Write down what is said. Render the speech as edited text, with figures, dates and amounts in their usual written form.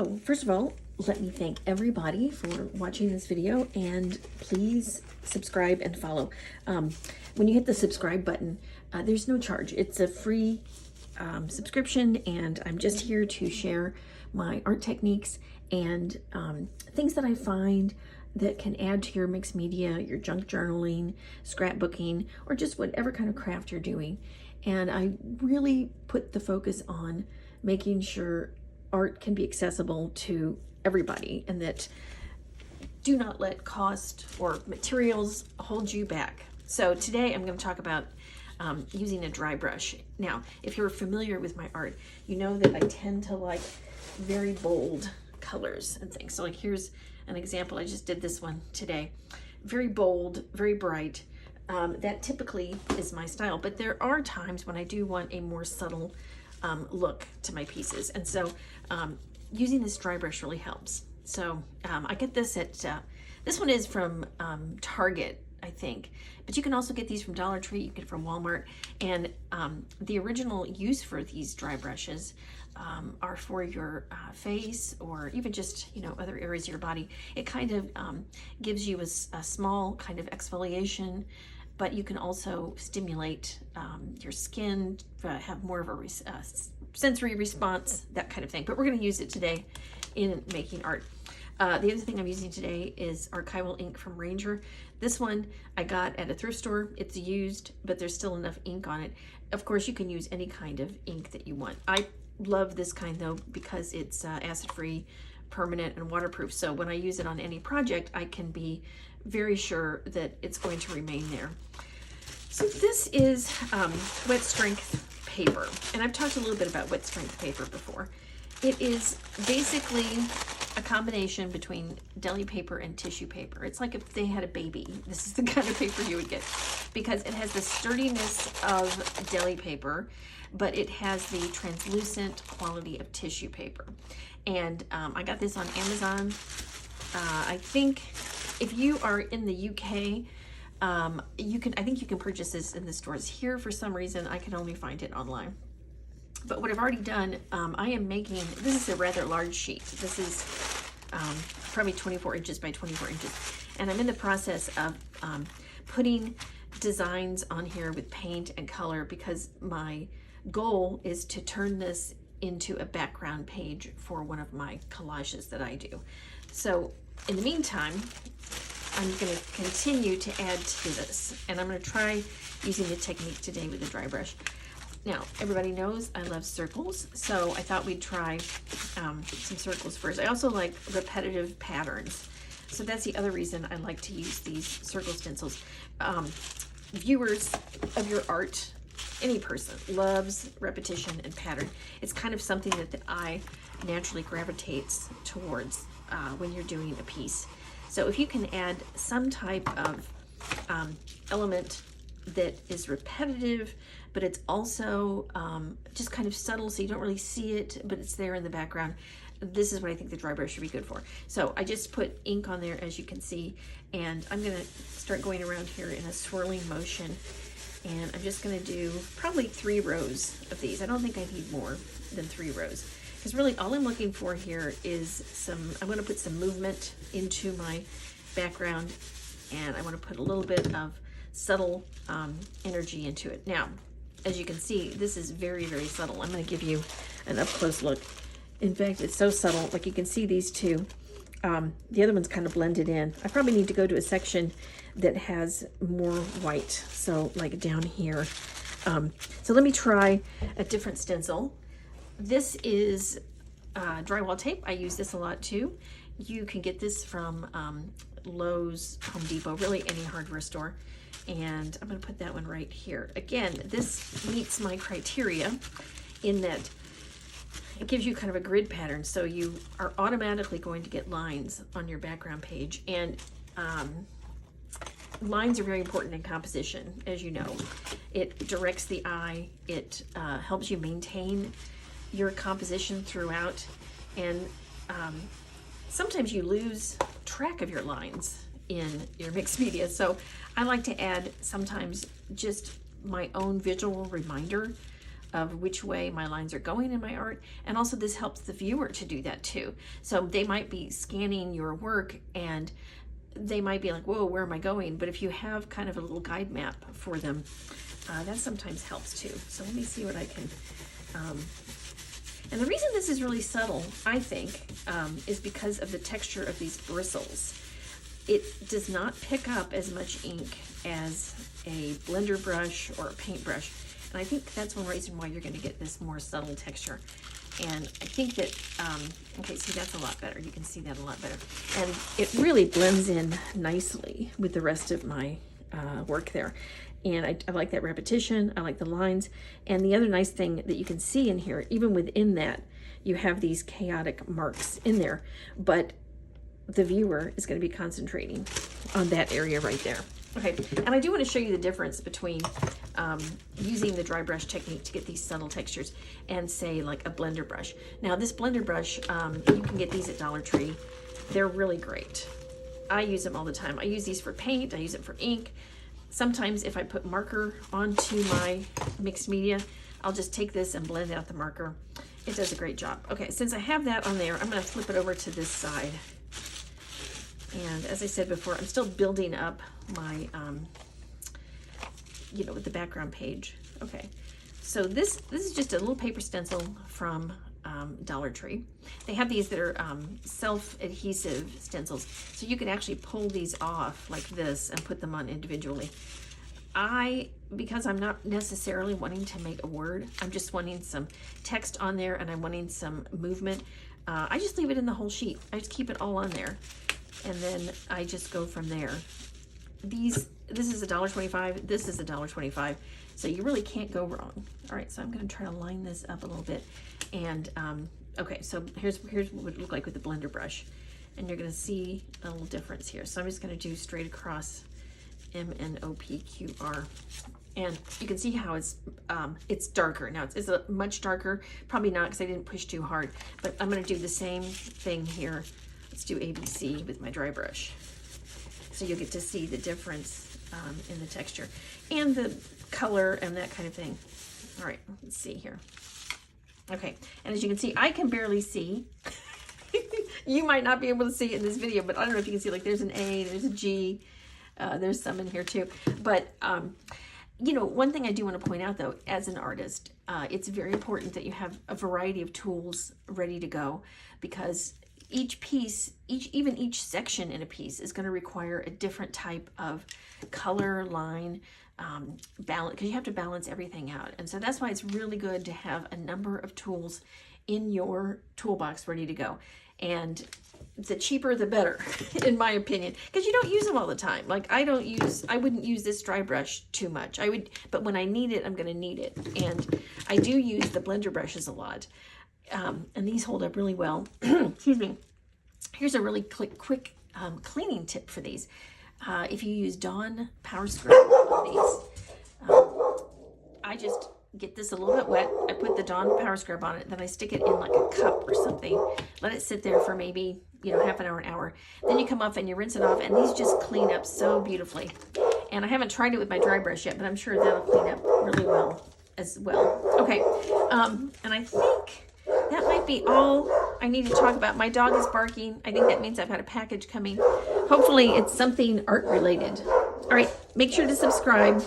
So first of all, let me thank everybody for watching this video, and please subscribe and follow. When you hit the subscribe button, there's no charge. It's a free subscription, and I'm just here to share my art techniques and things that I find that can add to your mixed media, your junk journaling, scrapbooking, or just whatever kind of craft you're doing. And I really put the focus on making sure art can be accessible to everybody, and that do not let cost or materials hold you back. So today I'm going to talk about using a dry brush. Now, if you're familiar with my art, you know that I tend to like very bold colors and things. So like here's an example. I just did this one today. Very bold, very bright. That typically is my style, but there are times when I do want a more subtle look to my pieces. And so using this dry brush really helps. So I get this at, this one is from Target, I think, but you can also get these from Dollar Tree, you can get from Walmart. And the original use for these dry brushes are for your face, or even just, you know, other areas of your body. It kind of gives you a small kind of exfoliation, but you can also stimulate your skin, have more of a sensory response, that kind of thing. But we're going to use it today in making art. The other thing I'm using today is archival ink from Ranger. This one I got at a thrift store. It's used, but there's still enough ink on it. Of course, you can use any kind of ink that you want. I love this kind though because it's acid-free, permanent, and waterproof. So when I use it on any project, I can be very sure that it's going to remain there. So this is wet strength paper, and I've talked a little bit about wet strength paper before. It is basically a combination between deli paper and tissue paper. It's like if they had a baby, this is the kind of paper you would get, because it has the sturdiness of deli paper, but it has the translucent quality of tissue paper. And I got this on Amazon. I think if you are in the UK, I think you can purchase this in the stores. Here, for some reason, I can only find it online. But what I've already done, I am making, this is a rather large sheet. This is probably 24 inches by 24 inches. And I'm in the process of putting designs on here with paint and color, because my goal is to turn this into a background page for one of my collages that I do. So in the meantime, I'm going to continue to add to this, and I'm going to try using the technique today with a dry brush. Now, everybody knows I love circles, so I thought we'd try some circles first. I also like repetitive patterns, so that's the other reason I like to use these circle stencils. Viewers of your art, any person, loves repetition and pattern. It's kind of something that the eye naturally gravitates towards when you're doing a piece. So if you can add some type of element that is repetitive, but it's also just kind of subtle, so you don't really see it, but it's there in the background, this is what I think the dry brush should be good for. So I just put ink on there, as you can see, and I'm going to start going around here in a swirling motion, and I'm just going to do probably 3 rows of these. I don't think I need more than 3 rows, because really all I'm looking for here is I'm going to put some movement into my background, and I want to put a little bit of subtle energy into it. Now, as you can see, this is very, very subtle. I'm going to give you an up-close look. In fact, it's so subtle, like you can see these two. The other one's kind of blended in. I probably need to go to a section that has more white, so like down here. So let me try a different stencil. This is drywall tape. I use this a lot too. You can get this from Lowe's, Home Depot, really any hardware store. And I'm going to put that one right here. Again, this meets my criteria in that it gives you kind of a grid pattern, so you are automatically going to get lines on your background page. And lines are very important in composition, as you know. It directs the eye. It helps you maintain your composition throughout. And sometimes you lose track of your lines in your mixed media. So I like to add sometimes just my own visual reminder of which way my lines are going in my art. And also this helps the viewer to do that too. So they might be scanning your work and they might be like, whoa, where am I going? But if you have kind of a little guide map for them, that sometimes helps too. So let me see what I can, and the reason this is really subtle, I think, is because of the texture of these bristles. It does not pick up as much ink as a blender brush or a paintbrush. And I think that's one reason why you're going to get this more subtle texture. And I think that, okay, see, that's a lot better. You can see that a lot better. And it really blends in nicely with the rest of my work there. And I like that repetition. I like the lines. And the other nice thing that you can see in here, even within that, you have these chaotic marks in there. But the viewer is going to be concentrating on that area right there. Okay, and I do want to show you the difference between using the dry brush technique to get these subtle textures and say like a blender brush. Now this blender brush, you can get these at Dollar Tree. They're really great. I use them all the time. I use these for paint, I use it for ink. Sometimes if I put marker onto my mixed media, I'll just take this and blend out the marker. It does a great job. Okay, since I have that on there, I'm gonna flip it over to this side. And as I said before, I'm still building up my, you know, with the background page. Okay, so this is just a little paper stencil from Dollar Tree. They have these that are self-adhesive stencils, so you can actually pull these off like this and put them on individually. Because I'm not necessarily wanting to make a word, I'm just wanting some text on there and I'm wanting some movement, I just leave it in the whole sheet. I just keep it all on there. And then I just go from there. This is $1.25, this is $1.25, so you really can't go wrong. All right, so I'm gonna try to line this up a little bit. And okay, so here's what it would look like with the blender brush. And you're gonna see a little difference here. So I'm just gonna do straight across MNOPQR. And you can see how it's darker. Now it's a much darker, probably not because I didn't push too hard, but I'm gonna do the same thing here. Let's do ABC with my dry brush. So you'll get to see the difference in the texture and the color and that kind of thing. All right, let's see here. Okay, and as you can see, I can barely see. You might not be able to see it in this video, but I don't know if you can see, like there's an A, there's a G, there's some in here too. But, you know, one thing I do want to point out though, as an artist, it's very important that you have a variety of tools ready to go, because each piece, even each section in a piece is going to require a different type of color, line, balance, because you have to balance everything out. And so that's why it's really good to have a number of tools in your toolbox ready to go. And the cheaper the better, in my opinion, because you don't use them all the time. Like I wouldn't use this dry brush too much. But when I need it, I'm going to need it. And I do use the blender brushes a lot. And these hold up really well. Excuse me. Here's a really quick cleaning tip for these. If you use Dawn Power Scrub on these, I just get this a little bit wet. I put the Dawn Power Scrub on it, then I stick it in like a cup or something. Let it sit there for maybe, you know, half an hour, an hour. Then you come up and you rinse it off, and these just clean up so beautifully. And I haven't tried it with my dry brush yet, but I'm sure that'll clean up really well as well. Okay, and I think that might be all I need to talk about. My dog is barking. I think that means I've got a package coming. Hopefully it's something art related. All right, make sure to subscribe.